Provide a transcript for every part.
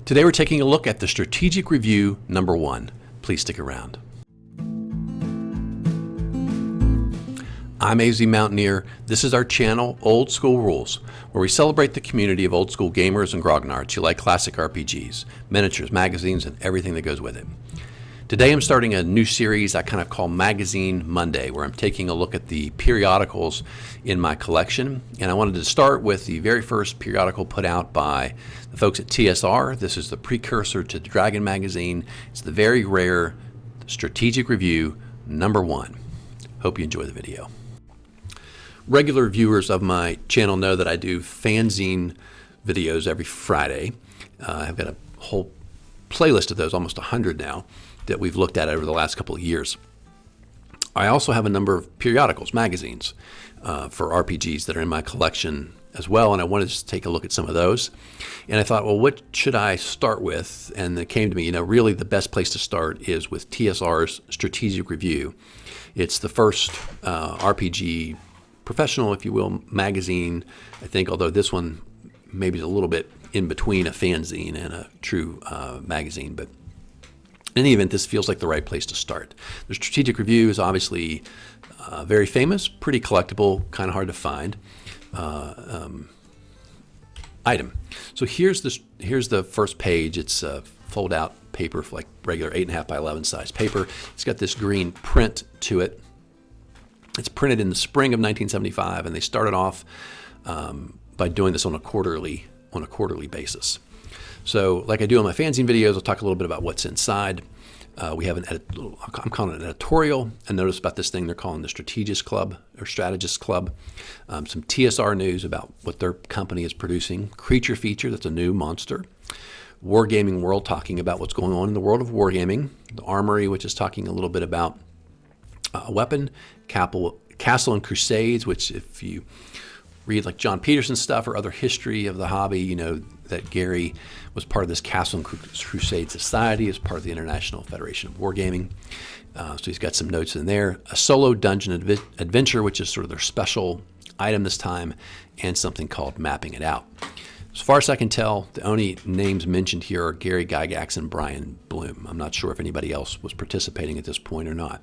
Today we're taking a look at the Strategic Review number 1. Please stick around. I'm AZ Mountaineer. This is our channel, Old School Rules, where we celebrate the community of old school gamers and grognards who like classic RPGs, miniatures, magazines, and everything that goes with it. Today I'm starting a new series I kind of call Magazine Monday, where I'm taking a look at the periodicals in my collection. And I wanted to start with the very first periodical put out by the folks at TSR. This is the precursor to the Dragon magazine. It's the very rare Strategic Review number 1. Hope you enjoy the video. Regular viewers of my channel know that I do fanzine videos every Friday. I've got a whole playlist of those, almost 100 now, that we've looked at over the last couple of years. I also have a number of periodicals, magazines, for RPGs that are in my collection as well, and I wanted to take a look at some of those. And I thought, well, what should I start with? And it came to me, really the best place to start is with TSR's Strategic Review. It's the first RPG professional, if you will, magazine, I think, although this one maybe is a little bit in between a fanzine and a true magazine, but in any event, this feels like the right place to start. The Strategic Review is obviously very famous, pretty collectible, kind of hard to find item. So here's the first page. It's a fold-out paper, like regular 8.5 by 11 size paper. It's got this green print to it. It's printed in the spring of 1975, and they started off by doing this on a quarterly basis. So like I do on my fanzine videos, I'll talk a little bit about what's inside. We have I'm calling it an editorial. And notice about this thing they're calling the Strategists Club or Strategists Club. Some TSR news about what their company is producing. Creature feature, that's a new monster. Wargaming World, talking about what's going on in the world of wargaming. The Armory, which is talking a little bit about a weapon. Castle and Crusades, which if you read like John Peterson's stuff or other history of the hobby, you know that Gary was part of this Castle and Crusade Society as part of the International Federation of Wargaming. So he's got some notes in there. A solo dungeon adventure, which is sort of their special item this time, and something called Mapping It Out. As far as I can tell, the only names mentioned here are Gary Gygax and Brian Blume. I'm not sure if anybody else was participating at this point or not.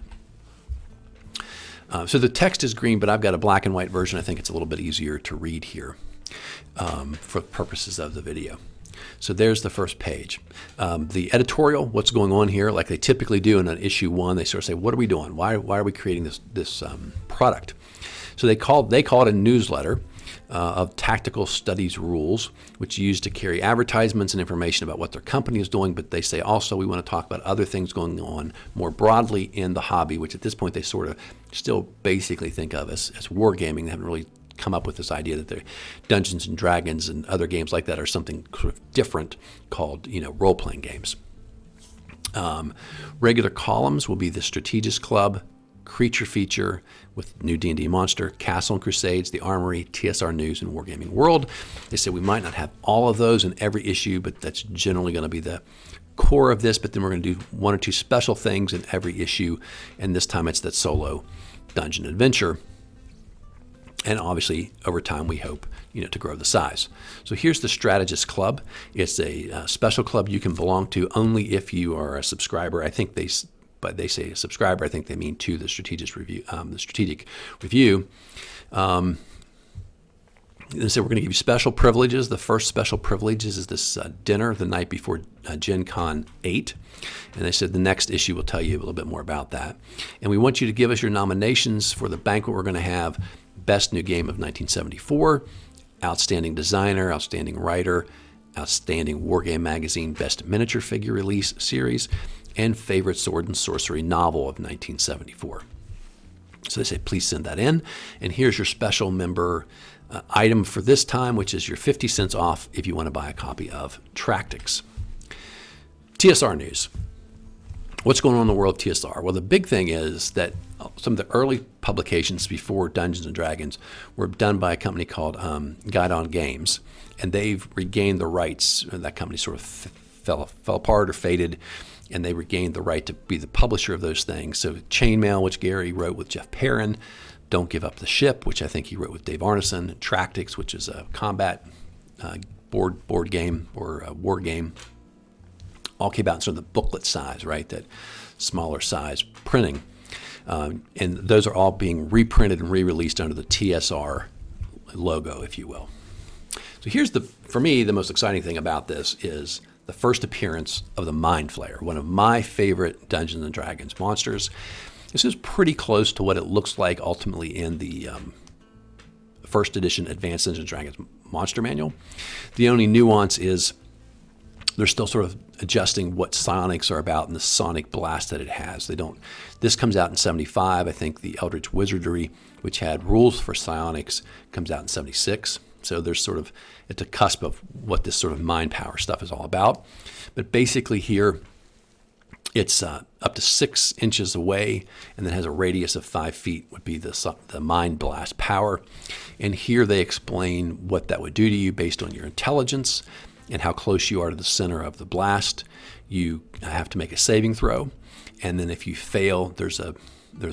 So the text is green, but I've got a black and white version. I think it's a little bit easier to read here for purposes of the video. So there's the first page. The editorial, what's going on here, like they typically do in an issue 1, they sort of say, what are we doing? Why are we creating this product? So they call it a newsletter of tactical studies rules, which used to carry advertisements and information about what their company is doing, but they say also we want to talk about other things going on more broadly in the hobby, which at this point they sort of still basically think of as wargaming. They haven't really come up with this idea that they're Dungeons and Dragons and other games like that are something sort of different called, role-playing games. Regular columns will be the Strategists Club, Creature feature with new D&D monster, Castle and Crusades, the Armory, TSR News, and Wargaming World. They said we might not have all of those in every issue, but that's generally going to be the core of this. But then we're going to do 1 or 2 special things in every issue, and this time it's that solo dungeon adventure. And obviously, over time, we hope to grow the size. So here's the Strategists Club. It's a special club you can belong to only if you are a subscriber. I think they say a subscriber. I think they mean to the Strategic Review. They say we're going to give you special privileges. The first special privileges is this dinner the night before Gen Con 8. And they said the next issue will tell you a little bit more about that. And we want you to give us your nominations for the banquet we're going to have. Best New Game of 1974, Outstanding Designer, Outstanding Writer, Outstanding Wargame Magazine, Best Miniature Figure Release Series, and Favorite Sword and Sorcery Novel of 1974. So they say, please send that in. And here's your special member item for this time, which is your 50 cents off if you want to buy a copy of Tractics. TSR news. What's going on in the world of TSR? Well, the big thing is that some of the early publications before Dungeons & Dragons were done by a company called Guidon Games, and they've regained the rights. That company sort of fell apart or faded, and they regained the right to be the publisher of those things. So Chainmail, which Gary wrote with Jeff Perrin, Don't Give Up the Ship, which I think he wrote with Dave Arneson, Tractics, which is a combat board game or a war game, all came out in sort of the booklet size, right? That smaller size printing. And those are all being reprinted and re-released under the TSR logo, if you will. So here's for me, the most exciting thing about this is the first appearance of the Mind Flayer, one of my favorite Dungeons and Dragons monsters. This is pretty close to what it looks like ultimately in the first edition Advanced Dungeons and Dragons Monster Manual. The only nuance is they're still sort of adjusting what psionics are about and the sonic blast that it has. This comes out in 75. I think the Eldritch Wizardry, which had rules for psionics, comes out in 76. So there's sort of, it's a cusp of what this sort of mind power stuff is all about. But basically here, it's up to 6 inches away and then has a radius of 5 feet would be the mind blast power. And here they explain what that would do to you based on your intelligence and how close you are to the center of the blast. You have to make a saving throw. And then if you fail, there's a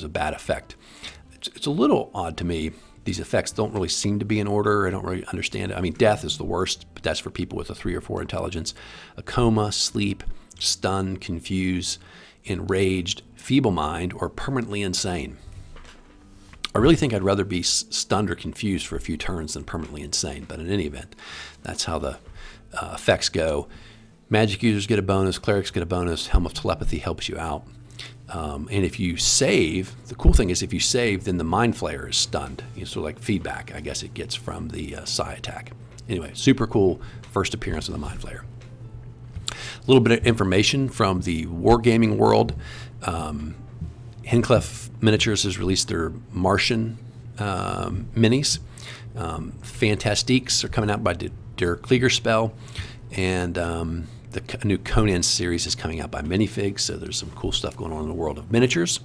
bad effect. It's a little odd to me. These effects don't really seem to be in order. I don't really understand it. I mean, death is the worst, but that's for people with a 3 or 4 intelligence. A coma, sleep, stun, confuse, enraged, feeble mind, or permanently insane. I really think I'd rather be stunned or confused for a few turns than permanently insane, but in any event, that's how the effects go. Magic users get a bonus, clerics get a bonus, Helm of Telepathy helps you out. And if you save, the cool thing is if you save, then the Mind Flayer is stunned. It's sort of like feedback, I guess it gets from the psi attack. Anyway, super cool first appearance of the Mind Flayer. A little bit of information from the wargaming world. Hincliffe Miniatures has released their Martian minis. Fantastiques are coming out by Der Kriegerspell, and the new Conan series is coming out by Minifigs, so there's some cool stuff going on in the world of miniatures.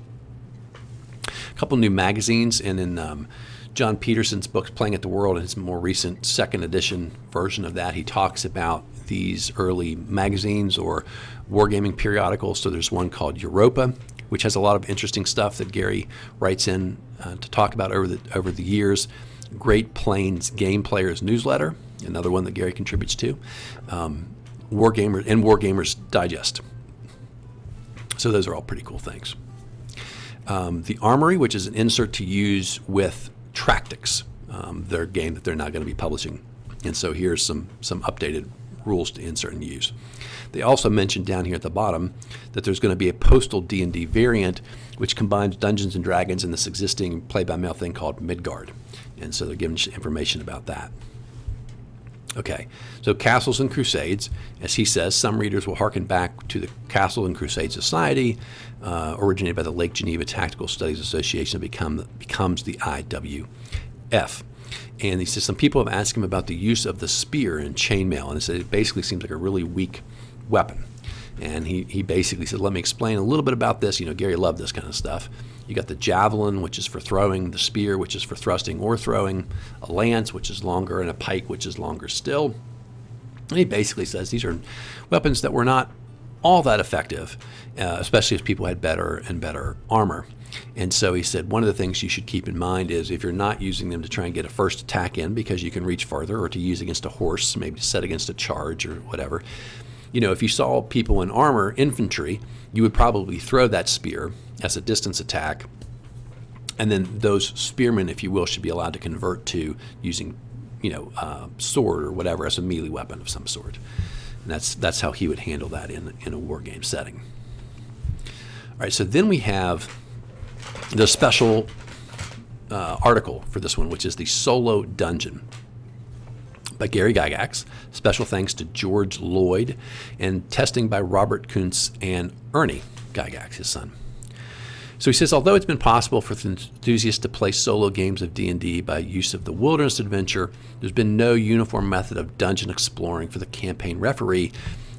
A couple new magazines, and in John Peterson's book, Playing at the World, in his more recent second edition version of that, he talks about these early magazines or wargaming periodicals. So there's one called Eurpoa, which has a lot of interesting stuff that Gary writes in to talk about over the years. Great Plains Game Players newsletter, another one that Gary contributes to. Wargamer and Wargamers Digest. So those are all pretty cool things. The Armory, which is an insert to use with Tractics, their game that they're now going to be publishing. And so here's some updated rules to insert and use. They also mentioned down here at the bottom that there's going to be a postal D&D variant which combines Dungeons and Dragons and this existing play-by-mail thing called Midgard. And so they're giving information about that. Okay, so Castles and Crusades. As he says, some readers will harken back to the Castle and Crusade Society, originated by the Lake Geneva Tactical Studies Association, that becomes the IWF. And he says some people have asked him about the use of the spear in Chainmail, and he said it basically seems like a really weak weapon. And he basically said, let me explain a little bit about this. You know, Gary loved this kind of stuff. You got the javelin, which is for throwing, the spear, which is for thrusting or throwing, a lance, which is longer, and a pike, which is longer still. And he basically says these are weapons that were not all that effective, especially as people had better and better armor. And so he said one of the things you should keep in mind is if you're not using them to try and get a first attack in because you can reach farther, or to use against a horse, maybe to set against a charge or whatever. You know, if you saw people in armor, infantry, you would probably throw that spear as a distance attack, and then those spearmen, if you will, should be allowed to convert to using, sword or whatever as a melee weapon of some sort. And that's how he would handle that in a war game setting. All right, so then we have the special article for this one, which is the Solo Dungeon by Gary Gygax. Special thanks to George Lloyd, and testing by Robert Kuntz and Ernie Gygax, his son. So he says, although it's been possible for enthusiasts to play solo games of D&D by use of the Wilderness Adventure, there's been no uniform method of dungeon exploring for the campaign referee,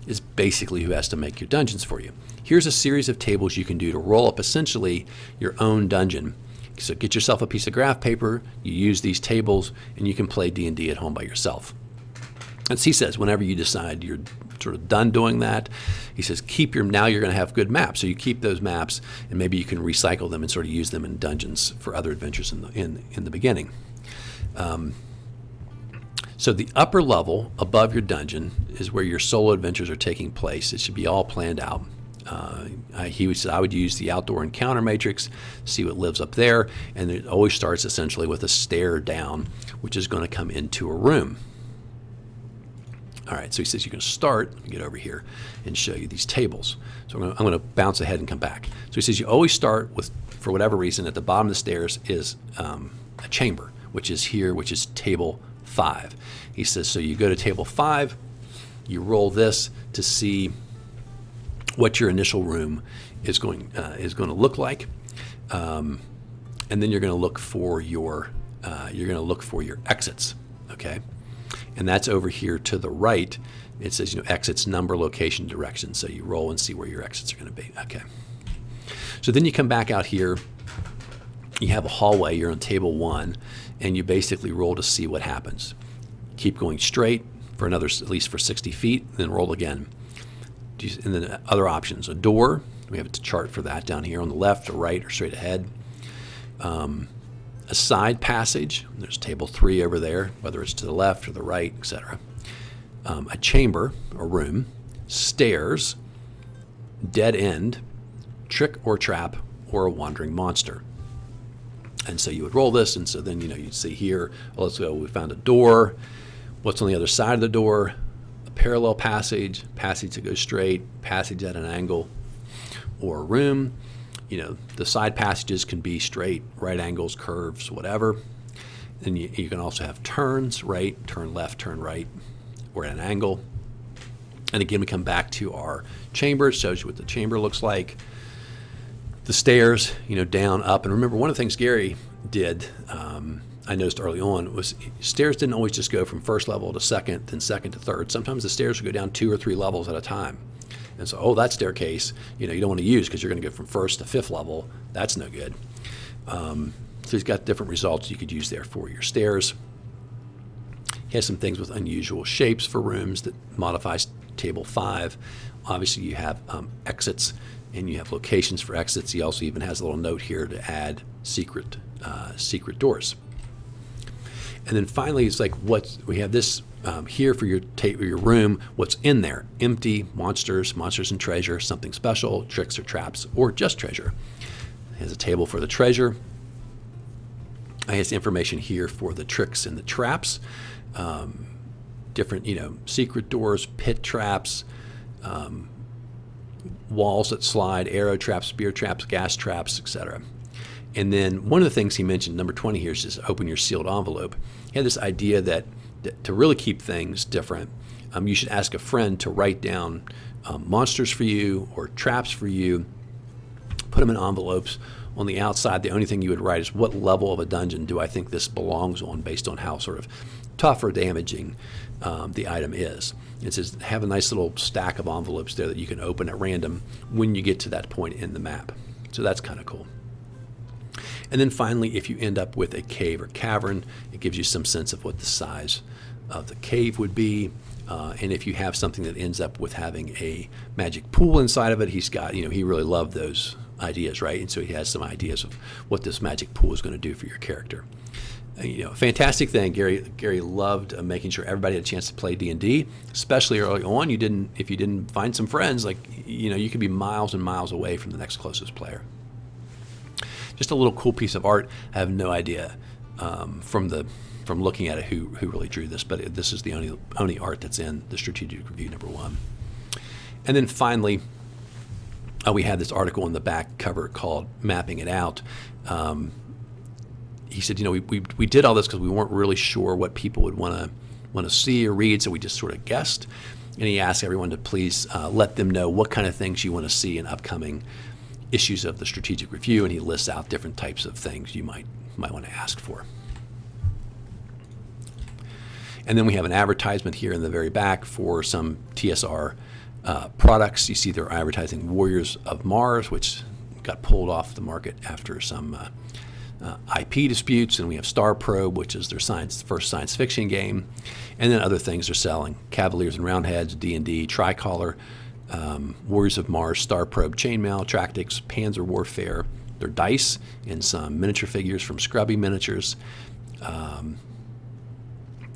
is basically who has to make your dungeons for you. Here's a series of tables you can do to roll up essentially your own dungeon. So get yourself a piece of graph paper, you use these tables, and you can play D&D at home by yourself. As he says, whenever you decide you're sort of done doing that, he says now you're going to have good maps. So you keep those maps, and maybe you can recycle them and sort of use them in dungeons for other adventures in the beginning. So the upper level above your dungeon is where your solo adventures are taking place. It should be all planned out. He said I would use the outdoor encounter matrix, see what lives up there, and it always starts essentially with a stair down, which is going to come into a room. All right, so he says you're going to start, let me get over here and show you these tables. So I'm going to bounce ahead and come back. So he says you always start with, for whatever reason, at the bottom of the stairs is a chamber, which is here, which is table 5. He says, so you go to table 5, you roll this to see what your initial room is going to look like, and then you're going to look for your exits, okay? And that's over here to the right. It says, exits, number, location, direction. So you roll and see where your exits are going to be. Okay. So then you come back out here. You have a hallway. You're on table 1, and you basically roll to see what happens. Keep going straight for another, at least for 60 feet, then roll again. And then other options: a door. We have a chart for that down here on the left or right or straight ahead. A side passage, there's table 3 over there, whether it's to the left or the right, etc. A chamber or room, stairs, dead end, trick or trap, or a wandering monster. And so you would roll this, and so then you'd see here, well, let's go, we found a door. What's on the other side of the door? A parallel passage, passage that goes straight, passage at an angle, or a room. The side passages can be straight, right angles, curves, whatever. Then you can also have turns, right, turn left, turn right, or at an angle. And again, we come back to our chamber. It shows you what the chamber looks like. The stairs, down, up. And remember, one of the things Gary did, I noticed early on, was stairs didn't always just go from first level to second, then second to third. Sometimes the stairs would go down 2 or 3 levels at a time. And so, that staircase, you don't want to use because you're going to go from first to 5th level. That's no good. So he's got different results you could use there for your stairs. He has some things with unusual shapes for rooms that modifies table 5. Obviously, you have exits, and you have locations for exits. He also even has a little note here to add secret doors. And then finally, it's like we have this here for your room. What's in there? Empty, monsters and treasure, something special, tricks or traps, or just treasure. He has a table for the treasure. He has information here for the tricks and the traps. Different, secret doors, pit traps, walls that slide, arrow traps, spear traps, gas traps, etc. And then one of the things he mentioned, number 20 here, is just open your sealed envelope. He had this idea that to really keep things different, you should ask a friend to write down monsters for you or traps for you, put them in envelopes. On the outside, the only thing you would write is what level of a dungeon do I think this belongs on, based on how sort of tough or damaging the item is. It says have a nice little stack of envelopes there that you can open at random when you get to that point in the map. So that's kind of cool. And then finally, if you end up with a cave or cavern, it gives you some sense of what the size of the cave would be. And if you have something that ends up with having a magic pool inside of it, he's got, he really loved those ideas, right? And so he has some ideas of what this magic pool is going to do for your character. Fantastic thing. Gary loved making sure everybody had a chance to play D&D, especially early on. If you didn't find some friends, you could be miles and miles away from the next closest player. Just a little cool piece of art. I have no idea from looking at it who really drew this, but this is the only art that's in the Strategic Review #1. And then finally, we had this article in the back cover called "Mapping It Out." He said, we did all this because we weren't really sure what people would want to see or read, so we just sort of guessed. And he asked everyone to please let them know what kind of things you want to see in upcoming issues of the Strategic Review, and he lists out different types of things you might want to ask for. And then we have an advertisement here in the very back for some TSR products. You see they're advertising Warriors of Mars, which got pulled off the market after some IP disputes, and we have Star Probe, which is their first science fiction game, and then other things they're selling: Cavaliers and Roundheads, D&D, Tricolor, Warriors of Mars, Star Probe, Chainmail, Tractics, Panzer Warfare. Their dice and some miniature figures from Scrubby Miniatures.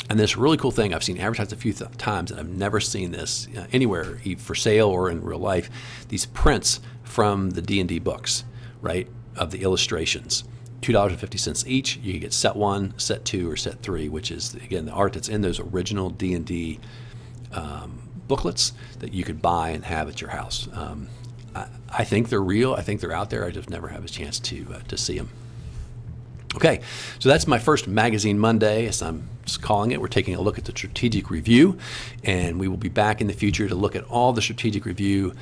And this really cool thing I've seen advertised a few times, and I've never seen this anywhere for sale or in real life. These prints from the D&D books, right, of the illustrations. $2.50 each. You can get set 1, set 2, or set 3, which is, again, the art that's in those original D&D booklets that you could buy and have at your house. I think they're real. I think they're out there. I just never have a chance to see them. Okay, so that's my first Magazine Monday, as I'm just calling it. We're taking a look at the Strategic Review, and we will be back in the future to look at all the Strategic Review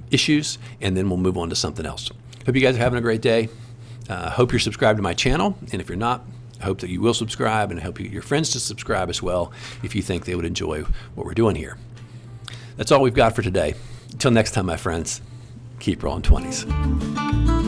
issues, and then we'll move on to something else. Hope you guys are having a great day. Hope you're subscribed to my channel, and if you're not, I hope that you will subscribe, and I hope you get your friends to subscribe as well if you think they would enjoy what we're doing here. That's all we've got for today. Until next time, my friends, keep rolling 20s.